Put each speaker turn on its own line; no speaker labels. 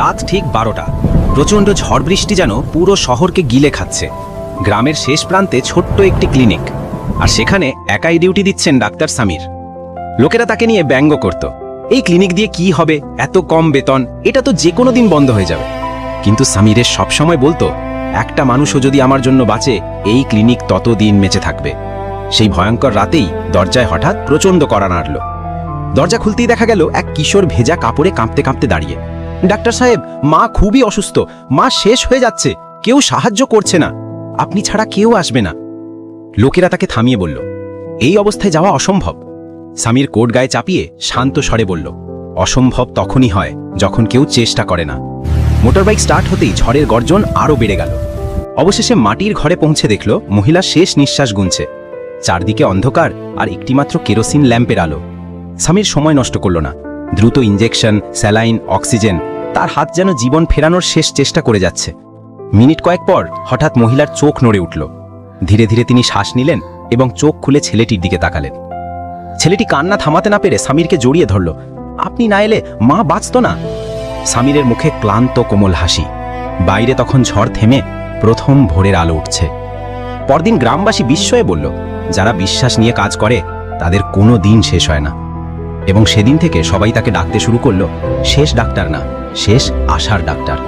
রাত ঠিক 12টা। প্রচণ্ড ঝড় বৃষ্টি যেন পুরো শহরকে গিলে খাচ্ছে। গ্রামের শেষ প্রান্তে ছোট্ট একটি ক্লিনিক, আর সেখানে একাই ডিউটি দিচ্ছেন ডাক্তার সামির। লোকেরা তাকে নিয়ে ব্যঙ্গ করত, এই ক্লিনিক দিয়ে কি হবে, এত কম বেতন, এটা তো যে কোনো দিন বন্ধ হয়ে যাবে। কিন্তু সামিরের সবসময় বলতো, একটা মানুষও যদি আমার জন্য বাঁচে, এই ক্লিনিক ততদিন বেঁচে থাকবে। সেই ভয়ঙ্কর রাতেই দরজায় হঠাৎ প্রচণ্ড কড়া নাড়ল। দরজা খুলতেই দেখা গেল এক কিশোর ভেজা কাপড়ে কাঁপতে কাঁপতে দাঁড়িয়ে। ডাক্তার সাহেব, মা খুবই অসুস্থ, মা শেষ হয়ে যাচ্ছে, কেউ সাহায্য করছে না, আপনি ছাড়া কেউ আসবে না। লোকেরা তাকে থামিয়ে বলল, এই অবস্থায় যাওয়া অসম্ভব। সামির কোট গায়ে চাপিয়ে শান্ত স্বরে বলল, অসম্ভব তখনই হয় যখন কেউ চেষ্টা করে না। মোটরবাইক স্টার্ট হতেই ঝড়ের গর্জন আরও বেড়ে গেল। অবশেষে মাটির ঘরে পৌঁছে দেখল মহিলা শেষ নিঃশ্বাস গুনছে। চারদিকে অন্ধকার আর একটিমাত্র কেরোসিন ল্যাম্পের আলো। সামির সময় নষ্ট করল না। দ্রুত ইঞ্জেকশন, স্যালাইন, অক্সিজেন, তার হাত যেন জীবন ফেরানোর শেষ চেষ্টা করে যাচ্ছে। মিনিট কয়েক পর হঠাৎ মহিলার চোখ নড়ে উঠল। ধীরে ধীরে তিনি শ্বাস নিলেন এবং চোখ খুলে ছেলেটির দিকে তাকালেন। ছেলেটি কান্না থামাতে না পেরে সামিরকে জড়িয়ে ধরল। আপনি না এলে মা বাঁচত না। সামিরের মুখে ক্লান্ত কোমল হাসি। বাইরে তখন ঝড় থেমে প্রথম ভোরের আলো উঠছে। পরদিন গ্রামবাসী বিস্ময়ে বলল, যারা বিশ্বাস নিয়ে কাজ করে তাদের কোনো দিন শেষ হয় না। এবং সেদিন থেকে সবাই তাকে ডাকতে শুরু করলো শেষ ডাক্তার না, শেষ আশার ডাক্তার।